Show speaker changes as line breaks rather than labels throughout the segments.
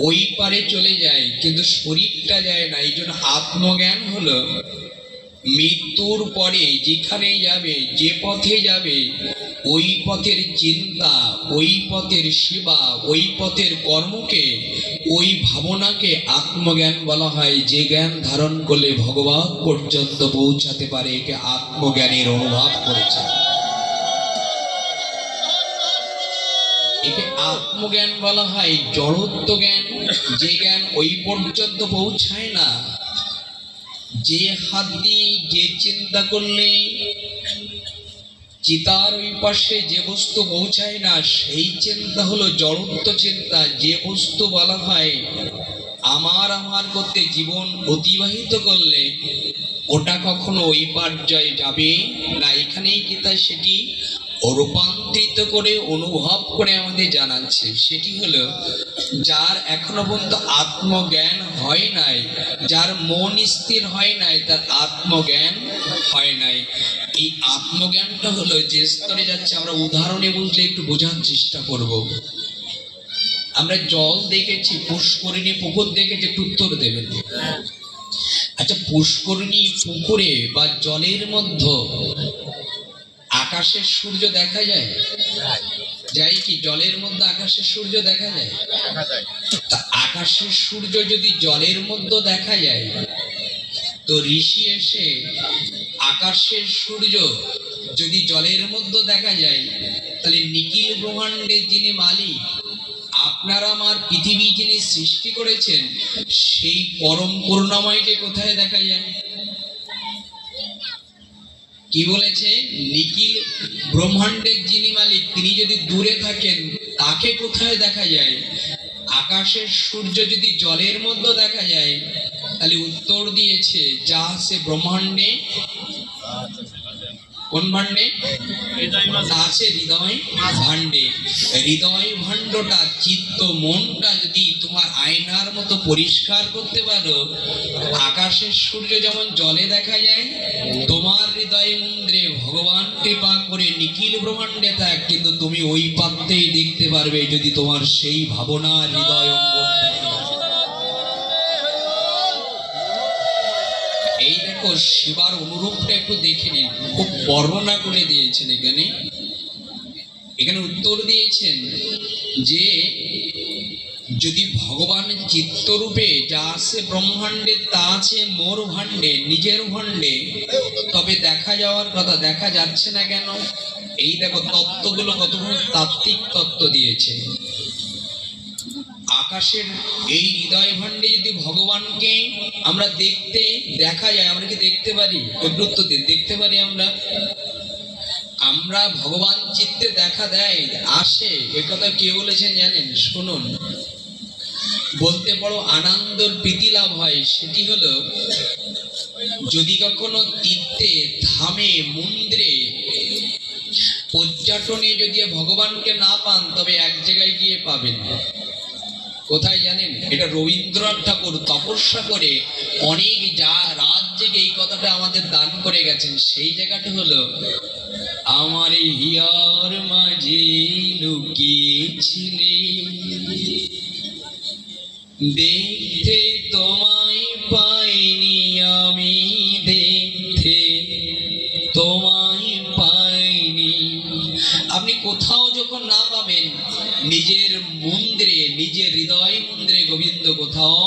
ওই পারে চলে যায়, কিন্তু শরীরটা যায় না। এই জন্য আত্মজ্ঞান হলো মৃত্যুর পরে যেখানে যাবে, যে পথে যাবে, ওই পথের চিন্তা, ওই পথের সেবা, ওই পথের কর্মকে, ওই ভাবনাকে আত্মজ্ঞান বলা হয়। যে জ্ঞান ধারণ করলে ভগবান পর্যন্ত পৌঁছাতে পারে, একে আত্মজ্ঞানের অনুভব করেছে। একে আত্মজ্ঞান বলা হয়। জড়ত্ব জ্ঞান, যে জ্ঞান ওই পর্যন্ত পৌঁছায় না। যে হাত দিয়ে যে চিন্তা করলে চিতার ওই পাশে যে বস্তু পৌঁছায় না, সেই চিন্তা হলো জড়ত্ব চিন্তা। যে বস্তু বলা হয় আমার আমার করতে জীবন অতিবাহিত করলে ওটা কখনো ওই পর্যায়ে যাবে না। এখানেই গীতা সেটি রূপান্তরিত করে অনুভব করে আমাদের জানাচ্ছে। সেটি হলো যার এখনো পর্যন্ত আত্মজ্ঞান হয় নাই, যার মন স্থির হয় নাই, তার আত্মজ্ঞান হয় নাই। এই আত্মজ্ঞানটা হলো যে স্তরে যাচ্ছে, আমরা উদাহরণে বুঝলে একটু বোঝার চেষ্টা করব। আমরা জল দেখেছি, পুষ্করিণী পুকুর দেখেছি, একটু উত্তর দেবেন। আচ্ছা, পুষ্করিণী পুকুরে বা জলের মধ্যে আকাশের সূর্য দেখা যায়? যাই কি জলের মধ্যে আকাশের সূর্য দেখা যায়? তা আকাশের সূর্য যদি জলের মধ্যে দেখা যায়, তো ঋষি এসে আকাশের সূর্য যদি জলের মধ্যে দেখা যায়, তাহলে নিখিল ব্রহ্মাণ্ডের যিনি মালিক, আপনার আমার পৃথিবী যিনি সৃষ্টি করেছেন, সেই পরম করুণাময়কে কোথায় দেখা যায়? কি বলেছে? নিখিল ব্রহ্মাণ্ডের যিনি মালিক, তিনি যদি দূরে থাকেন, তাকে কোথায় দেখা যায়? আকাশের সূর্য যদি জলের মধ্যে দেখা যায়, তাহলে উত্তর দিয়েছে যা আছে ব্রহ্মাণ্ডে। কোন ভাণ্ডে? আছে হৃদয় ভাণ্ডে। হৃদয় ভাণ্ডটা, চিত্ত মনটা যদি তোমার আয়নার মতো পরিষ্কার করতে পারো, আকাশের সূর্য যেমন জলে দেখা যায়, তোমার হৃদয় মন্দিরে ভগবান কৃপা করে নিখিল ব্রহ্মাণ্ডে থাক, কিন্তু তুমি ওই পাত্রেই দেখতে পারবে যদি তোমার সেই ভাবনা হৃদয় এই দেখো শিবার অনুরূপটা একটু দেখে নিন, খুব বর্ণনা করে দিয়েছেন। এখানে উত্তর দিয়েছেন যে যদি ভগবান চিত্তরূপে যা আছে ব্রহ্মাণ্ডে, তা আছে মোর ভাণ্ডে, নিজের ভাণ্ডে, তবে দেখা যাওয়ার কথা। দেখা যাচ্ছে না কেন? এই দেখো তত্ত্বগুলো কতগুলো তাত্ত্বিক তত্ত্ব দিয়েছে। আকাশের এই হৃদয় ভাণ্ডে যদি ভগবানকে আমরা দেখা যায়, আমরা কি দেখতে পারি? একটু দেখতে পারি আমরা? আমরা ভগবান চিত্তে দেখা দেয়, আসে, একথা কে বলেছেন জানেন? শুনুন, বলতে বড় আনন্দের প্রীতি লাভ হয়। সেটি হলো যদি কখনো তীর্থে, ধামে, মন্দিরে, পর্যটনে যদি ভগবানকে না পান, তবে এক জায়গায় গিয়ে পাবেন। কোথায় জানেন? এটা রবীন্দ্রনাথ ঠাকুর তপস্যা করে অনেক রাত জেগে এই কথাটা আমাদের দান করে গেছেন। সেই জায়গাটা হলো আমার হিয়ার মাঝে লুকিয়েছিলে, দেখতে তোমায় পাইনি আমি, দেখতে তোমায় পাইনি। আপনি কোথাও যখন না পাবেন, নিজের মন্দিরে, নিজের হৃদয় মন্দিরে গোবিন্দ কোথাও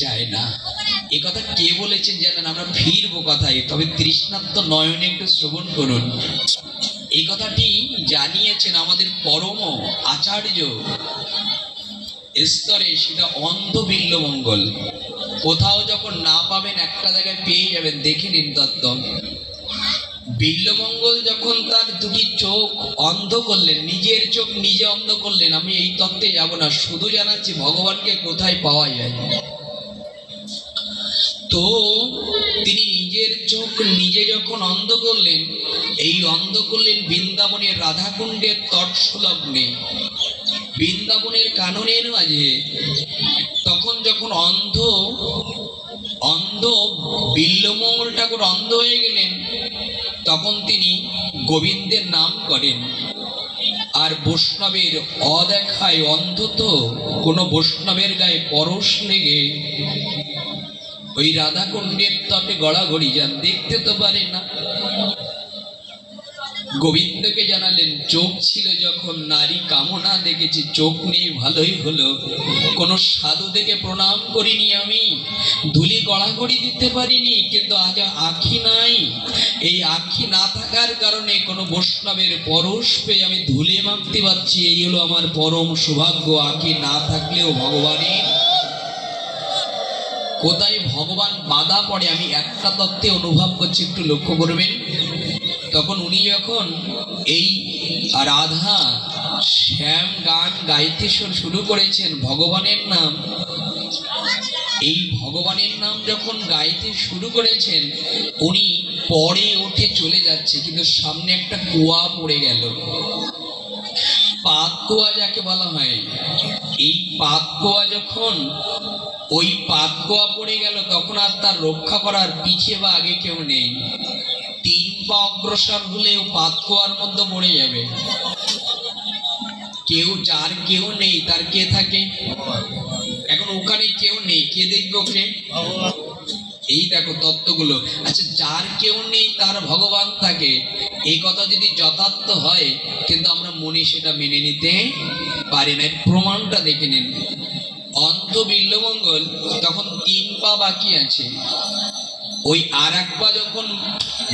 যায় না। এ কথা কে বলেছেন জানেন? আমরা ফিরবো কথায়, তবে তৃষ্ণার্ত নয়নে একটু শ্রবণ করুন। এই কথাটি জানিয়েছেন আমাদের পরম আচার্য স্তরে, সেটা অন্ধ বিল্বমঙ্গল। কোথাও যখন না পাবেন, একটা জায়গায় পেয়ে যাবেন, দেখে নিন তত্ত্ব। বিল্বমঙ্গল যখন তার দুটি চোখ অন্ধ করলেন, নিজের চোখ নিজে অন্ধ করলেন, আমি এই তত্ত্বে যাব না, শুধু জানাচ্ছি ভগবানকে কোথায় পাওয়া যায়। তো তিনি নিজের চোখ নিজে যখন অন্ধ করলেন, এই অন্ধ করলেন বৃন্দাবনের রাধাকুণ্ডের তট সংলগ্নে, বৃন্দাবনের কাননের মাঝে। তখন যখন অন্ধ বিল্বমঙ্গল ঠাকুর অন্ধ হয়ে গেলেন, তখন তিনি গোবিন্দের নাম করেন। আর বৈষ্ণবের অদেখায় অন্ধ তো, কোনো বৈষ্ণবের গায়ে পরশ লেগে ওই রাধাকুণ্ডের তটে গড়াগড়ি যান, দেখতে তো পারে না। গোবিন্দকে জানালেন, চোখ ছিল যখন নারী কামনা দেখেছি, চোখ নেই ভালোই হলো, কোন সাধু থেকে প্রণাম করিনি আমি, ধুলি গড়াগড়ি দিতে পারিনি, কিন্তু আজ আখি নাই। এই আখি না থাকার কারণে কোনো বৈষ্ণবের পরশ পেয়ে আমি ধুলে মাখতে পারছি, এই হলো আমার পরম সৌভাগ্য। আখি না থাকলেও ভগবানের কোথায় ভগবান বাধা পড়ে আমি একটা তত্ত্বে অনুভব করছি, একটু লক্ষ্য করবেন। তখন উনি যখন এই রাধা শ্যাম গান গাইতে শুরু করেছেন ভগবানের নাম, এই ভগবানের নাম যখন গাইতে শুরু করেছেন, উনি পরে উঠে চলে যাচ্ছে, কিন্তু সামনে একটা কুয়া পড়ে গেল, পাত কুয়া যাকে বলা হয়। এই পাত কুয়া যখন ওই পাত কুয়া পড়ে গেল, তখন আর তার রক্ষা করার পিছে বা আগে কেউ নেই। 3 পা অগ্রসর হলেও পাত কুয়ার মধ্যে পড়ে যাবে। কেউ, যার কেউ নেই তার কে থাকে? এখন ওখানে কেউ নেই, কে দেখবে ওকে? এই দেখো তত্ত্বগুলো। আচ্ছা, যার কেউ নেই তার ভগবান থাকে, এই কথা যদি যথার্থ হয়, কিন্তু আমরা মনে সেটা মেনে নিতে পারি না। প্রমাণটা দেখে নিন। অন্ত বিল্বমঙ্গল তখন 3 পা বাকি আছে, ওই আর 1 পা যখন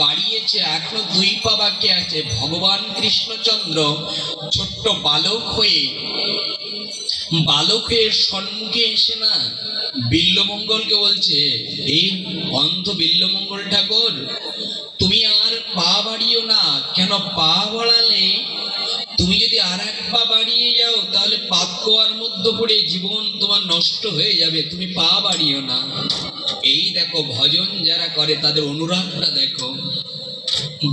বাড়িয়েছে, এখনো 2 পা বাকি আছে। ভগবান কৃষ্ণচন্দ্র ছোট্ট বালক হয়ে সম্মুখে এসে না বিল্বমঙ্গলকে বলছে, এই অন্ধ বিল্বমঙ্গল ঠাকুর, তুমি আর পা বাড়িও না। কেন? পা বাড়ালে তুমি যদি আর 1 পা বাড়িয়ে যাও, তাহলে পাপ কুয়ার মধ্যে পড়ে জীবন তোমার নষ্ট হয়ে যাবে, তুমি পা বাড়িও না। এই দেখো, ভজন যারা করে তাদের অনুরাগটা দেখো।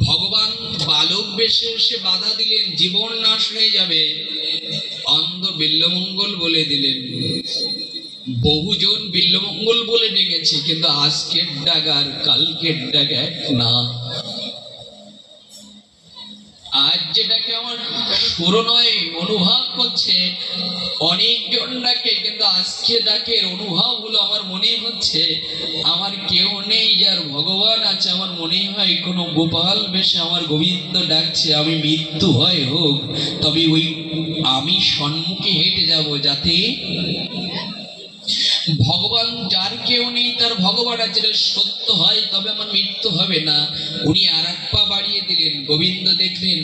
ভগবান বালক বেশে এসে বাধা দিলেন, জীবন নাশ হয়ে যাবে, অন্ধ বিল্বমঙ্গল বলে দিলেন। বহুজন বিল্বমঙ্গল বলে ডেকেছে, কিন্তু আজকের ডাক আর কালকের ডাক এক না। আজ যেটাকে আমার সুর নয় অনুভব করছে, অনেকজন ডাকে, কিন্তু আজকে ডাকের অনুভব হলো আমার মনে হচ্ছে আমার কেউ নেই, যার ভগবান আছে। আমার মনে হয় কোনো গোপাল বেশে আমার গোবিন্দ ডাকছে, আমি মৃত্যু হয় হোক, তবে ওই আমি সম্মুখে হেঁটে যাব, যাতে ভগবান, যার কেউ নেই তার ভগবান আছে, সত্য হয়, তবে আমার মৃত্যু হবে না। উনি আর 1 পা বাড়িয়ে দিলেন। গোবিন্দ দেখলেন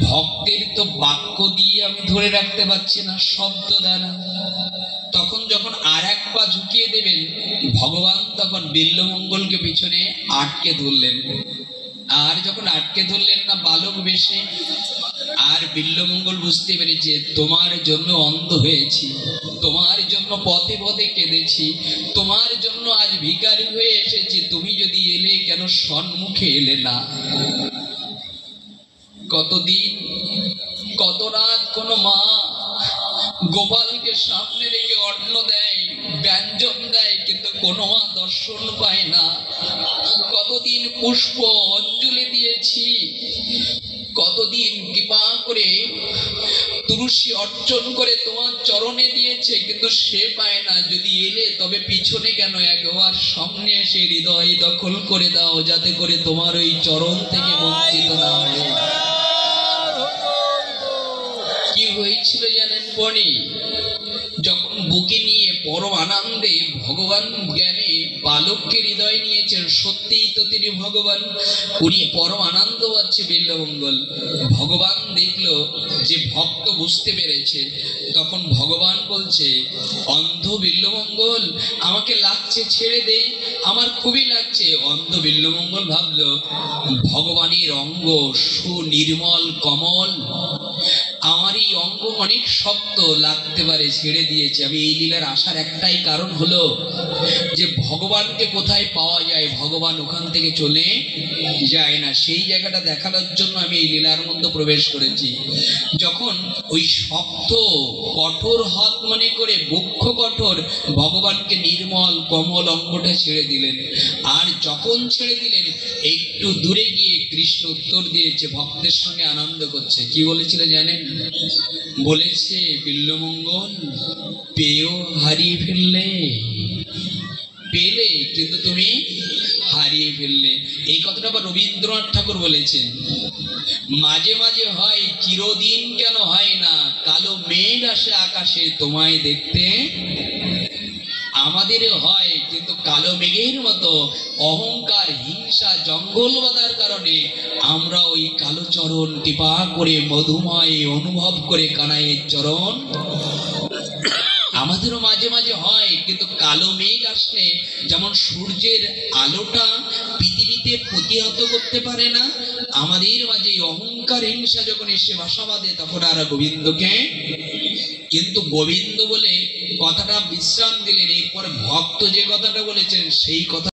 ভক্তের তো বাক্য দিয়ে আমি ধরে রাখতে পারছি না, শব্দ দ্বারা। তখন যখন আর 1 পা ঝুঁকিয়ে দেবেন, ভগবান তখন বিল্বমঙ্গলকে পিছনে আটকে ধরলেন। আর যখন আটকে ধরলেন না বালক বেশে, আর বিল্বমঙ্গল বুঝতে পেরেছে, তোমার জন্য অন্ধ হয়েছি, তোমার জন্য পথে পথে কেঁদেছি, তোমার জন্য আজ ভিখারি হয়ে এসেছি, তুমি যদি এলে কেন সম্মুখে এলে না? কতদিন, কত রাত কোনো মা গোপালকে সামনে রেখে অন্ন দেয়, ব্যঞ্জন দেয়, কিন্তু কোনো মা দর্শন পায় না। কতদিন পুষ্প অঞ্জলি দিয়েছি, কতদিন কৃপা করে তুলসী অর্চন করে তোমার চরণে দিয়েছে, কিন্তু সে পায় না। যদি এলে তবে পিছনে কেন, একবার সামনে এসে হৃদয় দখল করে দাও, যাতে করে তোমার ওই চরণ থেকে বঞ্চিত না হয়। কি হয়েছিল জানেন বনি? যখন বুকে নিয়ে পরম আনন্দে ভগবান জ্ঞানে বালককে হৃদয় নিয়েছেন, সত্যিই তো তিনি ভগবান, উনি পরম আনন্দ পাচ্ছে বিল্বমঙ্গল। ভগবান দেখলো যে ভক্ত বুঝতে পেরেছে, তখন ভগবান বলছে, অন্ধ বিল্বমঙ্গল আমাকে লাগছে, ছেড়ে দে, আমার খুবই লাগছে। অন্ধ বিল্বমঙ্গল ভাবলো ভগবানের অঙ্গ সুনির্মল কমল, আমারই এই অঙ্গ অনেক শক্ত লাগতে পারে, ছেড়ে দিয়েছে। আমি এই লীলার আসার একটাই কারণ হলো যে ভগবানকে কোথায় পাওয়া যায়, ভগবান ওখান থেকে চলে যায় না, সেই জায়গাটা দেখানোর জন্য আমি এই লীলার মধ্যে প্রবেশ করেছি। যখন ওই শক্ত কঠোর হাত মনে করে বক্ষ কঠোর ভগবানকে নির্মল কমল অঙ্গটা ছেড়ে দিলেন, আর যখন ছেড়ে দিলেন একটু দূরে গিয়ে কৃষ্ণ উত্তর দিয়েছে, ভক্তের সঙ্গে আনন্দ করছে। কি বলেছিল জানেন? বলেছে, বিল্বমঙ্গল পেয়েও হারিয়ে ফেললে, পেলে কিন্তু তুমি হারিয়ে ফেললে। এই কথাটা আবার রবীন্দ্রনাথ ঠাকুর বলেছেন। মাঝে মাঝে হয়, চিরদিন কেন হয় না, কালো মেঘ আসে আকাশে তোমায় দেখতে। আমাদের হয়, কিন্তু কালো মেঘের মতো অহংকার হিংসা জঙ্গল বাঁধার কারণে আমরা ওই কালো চরণ কৃপা করে মধুময় অনুভব করে কানাইয়ের চরণ আমাদেরও মাঝে মাঝে হয়। কিন্তু কালো মেঘ আসলে যেমন সূর্যের আলোটা পৃথিবীতে প্রতিহত করতে পারে না, আমাদের মাঝে অহংকার হিংসা যখন এসে বাসা বাঁধে তখন আর গোবিন্দকে, কিন্তু গোবিন্দ বলে কথাটা বিশ্রাম দিলেন। এরপর ভক্ত যে কথাটা বলেছেন সেই কথা